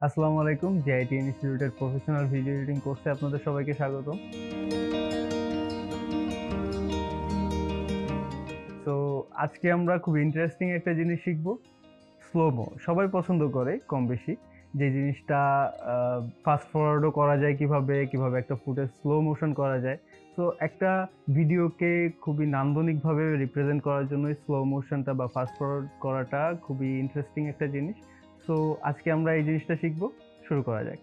আসসালামু আলাইকুম। জেআইটি ইনস্টিটিউটের প্রফেশনাল ভিডিও এডিটিং কোর্সে আপনাদের সবাইকে স্বাগতম। সো আজকে আমরা খুব ইন্টারেস্টিং একটা জিনিস শিখব, স্লোমো। সবাই পছন্দ করে কম বেশি, যে জিনিসটা ফাস্ট ফরওয়ার্ডও করা যায়, কিভাবে কিভাবে একটা ফুটেজ স্লো মোশন করা যায়। সো একটা ভিডিওকে খুবই নান্দনিকভাবে রিপ্রেজেন্ট করার জন্য স্লো মোশনটা বা ফাস্ট ফরওয়ার্ড করাটা খুবই ইন্টারেস্টিং একটা জিনিস। সো আজকে আমরা এই জিনিসটা শিখব। শুরু করা যাক।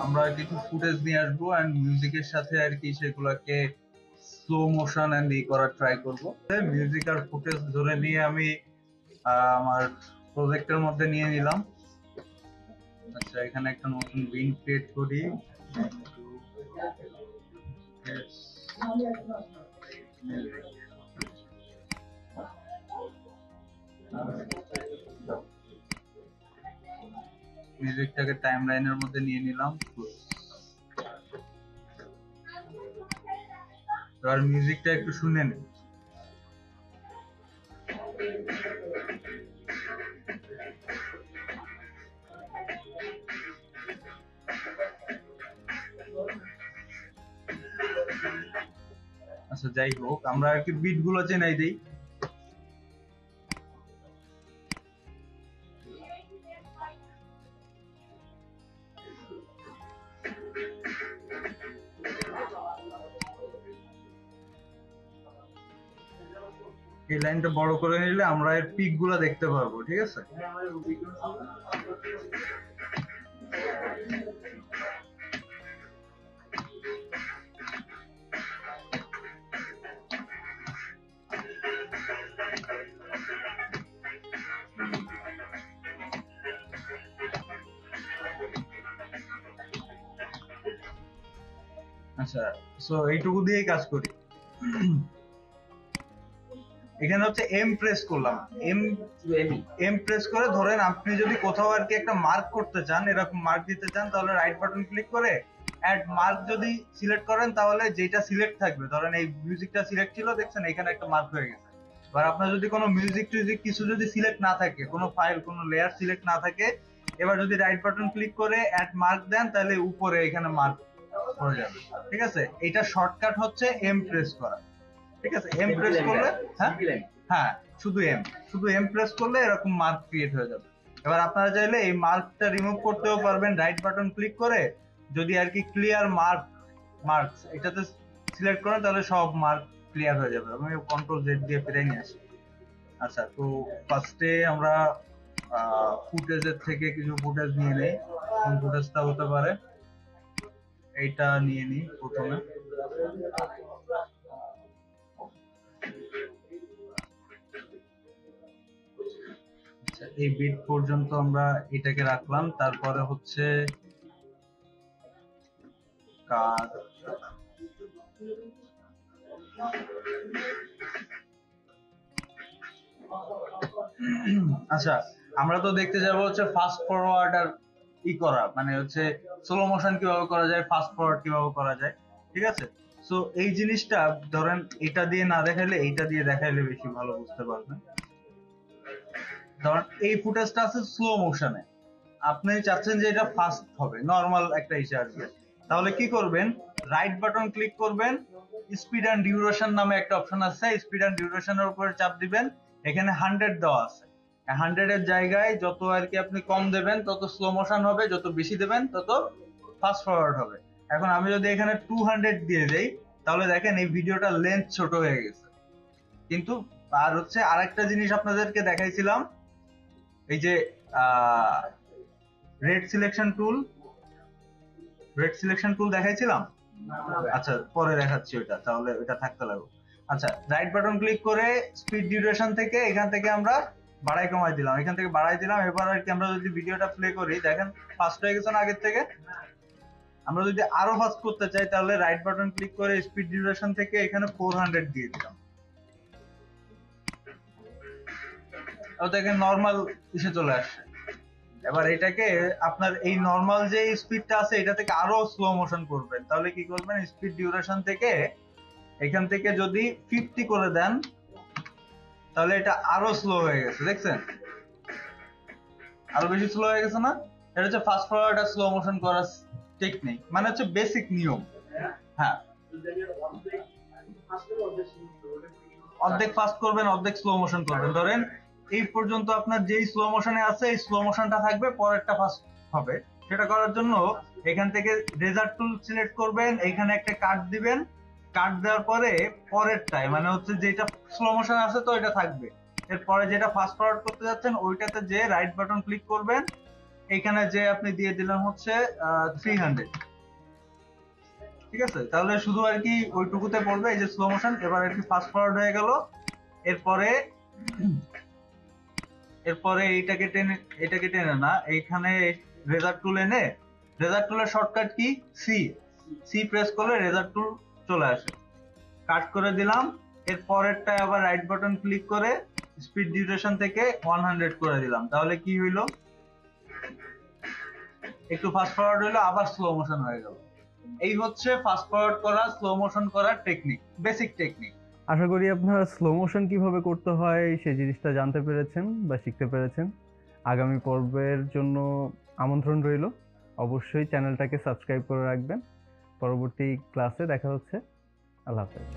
আমরা কিছু ফুটেজ নিয়ে আসবো এন্ড মিউজিকের সাথে আর কি সেগুলোকে স্লো মোশন এন্ড করার ট্রাই করব। মিউজিক আর ফুটেজ ধরে নিয়ে আমি আমার প্রজেক্টের মধ্যে নিয়ে নিলাম। আচ্ছা, এখানে একটা নতুন উইন ক্রিয়েট করি। মিউজিকটাকে টাইমলাইনের মধ্যে নিয়ে নিলাম। এবার মিউজিকটা একটু শুনে নিন। আচ্ছা, যাই হোক, আমরা আর কি বিট গুলো চেনাই দিই। এই লাইনটা বড় করে নিলে আমরা এর পিক গুলা দেখতে পারবো। ঠিক আছে, আচ্ছা। সো এইটুকু দিয়েই কাজ করি। এখানে হচ্ছে এম প্রেস করলাম। এম এম প্রেস করে ধরেন আপনি যদি কোথাও আর কি একটা মার্ক করতে চান, এরকম মার্ক দিতে চান, তাহলে রাইট বাটন ক্লিক করে অ্যাড মার্ক যদি সিলেক্ট করেন, তাহলে যেটা সিলেক্ট থাকবে, ধরেন এই মিউজিকটা সিলেক্ট ছিল, দেখছেন এখানে একটা মার্ক হয়ে গেছে। এবার আপনার যদি কোনো মিউজিক টিউজিক কিছু যদি সিলেক্ট না থাকে, কোনো ফাইল কোনো লেয়ার সিলেক্ট না থাকে, এবার যদি রাইট বাটন ক্লিক করে অ্যাড মার্ক দেন, তাহলে উপরে এখানে মার্ক হয়ে যাবে। ঠিক আছে, এটা শর্টকাট হচ্ছে এম প্রেস করা। ঠিক আছে, এম প্রেস করলে, হ্যাঁ হ্যাঁ, শুধু এম প্রেস করলে এরকম মার্ক ক্রিয়েট হয়ে যাবে। এবার আপনারা চাইলে এই মার্কটা রিমুভ করতেও পারবেন রাইট বাটন ক্লিক করে। যদি আর কি ক্লিয়ার মার্কস এটাতে সিলেক্ট করেন, তাহলে সব মার্ক ক্লিয়ার হয়ে যাবে। আমি কন্ট্রোল জেড দিয়ে ফিরে নিয়ে আসি। আচ্ছা, তো ফার্স্টে আমরা ফুটেজের থেকে কিছু ফুটেজ নিয়ে নেই। কোন ফুটেজটা হতে পারে, এইটা নিয়ে নিই প্রথমে। আচ্ছা, এই বিট পর্যন্ত আমরা এটাকে রাখলাম। তারপরে হচ্ছে কার, আচ্ছা, আমরা তো দেখতে যাবো হচ্ছে ফাস্ট ফরওয়ার্ড আর করা, মানে হচ্ছে স্লো মোশন কিভাবে করা যায়, ফাস্ট ফরওয়ার্ড কিভাবে করা যায়। ঠিক আছে, সো এই জিনিসটা ধরেন এটা দিয়ে না দেখাইলে এইটা দিয়ে দেখাইলে বেশি ভালো বুঝতে পারবেন। ধরেন এই ফুটেজটা আছে স্লো মোশনে, আপনি চাচ্ছেন যে এটা ফাস্ট হবে, নরমাল একটা ইসে আসবে, তাহলে কি করবেন, রাইট বাটন ক্লিক করবেন, স্পিড এন্ড ডিউরেশন নামে একটা অপশন আছে, স্পিড এন্ড ডিউরেশনের উপরে চাপ দিবেন। এখানে 100 দেওয়া আছে। 100 এর জায়গায় যত আর কি আপনি কম দেবেন তত স্লো মোশন হবে, যত বেশি দেবেন তত ফাস্ট ফরওয়ার্ড হবে। এখন আমি যদি এখানে 200 দিয়ে দেই, তাহলে দেখেন এই ভিডিওটার লেন্থ ছোট হয়ে গেছে। কিন্তু আর হচ্ছে আরেকটা জিনিস আপনাদেরকে দেখাইছিলাম, এই যে রেড সিলেকশন টুল, দেখাইছিলাম। আচ্ছা, পরে দেখাচ্ছি ওইটা, তাহলে ওইটা থাকতে লাগবে। আচ্ছা, রাইট বাটন ক্লিক করে স্পিড ডিউরেশন থেকে এখান থেকে আমরা বাড়াই কমাই দিলাম, এখান থেকে বাড়াই দিলাম। এবার আর কি আমরা যদি ভিডিওটা প্লে করি, দেখেন ফাস্ট হয়ে গেছে না আগের থেকে। আমরা যদি আরো ফাস্ট করতে চাই, তাহলে রাইট বাটন ক্লিক করে স্পিড ডিউরেশন থেকে এখানে 400 দিয়ে দিলাম। দেখেন নর্মাল ইসে চলে আসছে। এবার এটাকে আপনার এই নর্মাল যে স্পিডটা আছে এটা থেকে আরো স্লো মোশন করবেন, তাহলে কি করবেন, স্পিড ডিউরেশন থেকে এখান থেকে যদি 50 করে দেন তাহলে এটা আরো স্লো হয়ে গেছে, দেখছেন আরো বেশি স্লো হয়ে গেছে না? এটা হচ্ছে ফাস্ট ফরওয়ার্ড আর স্লো মোশন করার টেকনিক, মানে হচ্ছে বেসিক নিয়ম। হ্যাঁ, অর্ধেক ফাস্ট করবেন, অর্ধেক স্লো মোশন করবেন। ধরেন এই পর্যন্ত আপনার যেই স্লো মোশনে আছে এই স্লো মোশনটা থাকবে, পরেরটা ফাস্ট হবে। সেটা করার জন্য এখান থেকে রেজার টুল সিলেক্ট করবেন, এইখানে একটা কাট দিবেন, কাট দেওয়ার পরে পরেরটায় মানে হচ্ছে যেটা স্লো মোশন আছে তো এটা থাকবে, এরপরে যেটা ফাস্ট ফরওয়ার্ড করতে যাচ্ছেন ওইটাতে যে রাইট বাটন ক্লিক করবেন, এখানে যে আপনি দিয়ে দিলেন হচ্ছে 300, ঠিক আছে? তাহলে শুধু আর কি ওইটুকুতে পড়বে, এই যে স্লো মোশন এবার আর কি ফাস্ট ফরওয়ার্ড হয়ে গেল। এরপরে এরপরে এটাকে টেনে না, এইখানে রেজার টুল এনে, রেজার টুলের shortcut key C, C press করলে রেজার টুল চলে আসে। কাট করে দিলাম, এর পরেরটায় আবার রাইট বাটন ক্লিক করে স্পিড ডিউরেশন থেকে 100 করে দিলাম, তাহলে কি হইলো, একটু ফাস্ট ফরওয়ার্ড হইলো, আবার স্লো মোশন হয়ে গেল। এই হচ্ছে ফাস্ট ফরওয়ার্ড করা, স্লো মোশন করার টেকনিক, বেসিক টেকনিক। আশা করি আপনারা স্লো মোশন কিভাবে করতে হয় সেই জিনিসটা জানতে পেরেছেন বা শিখতে পেরেছেন। আগামী পর্বের জন্য আমন্ত্রণ রইল, অবশ্যই চ্যানেলটাকে সাবস্ক্রাইব করে রাখবেন। পরবর্তী ক্লাসে দেখা হচ্ছে। আল্লাহ হাফেজ।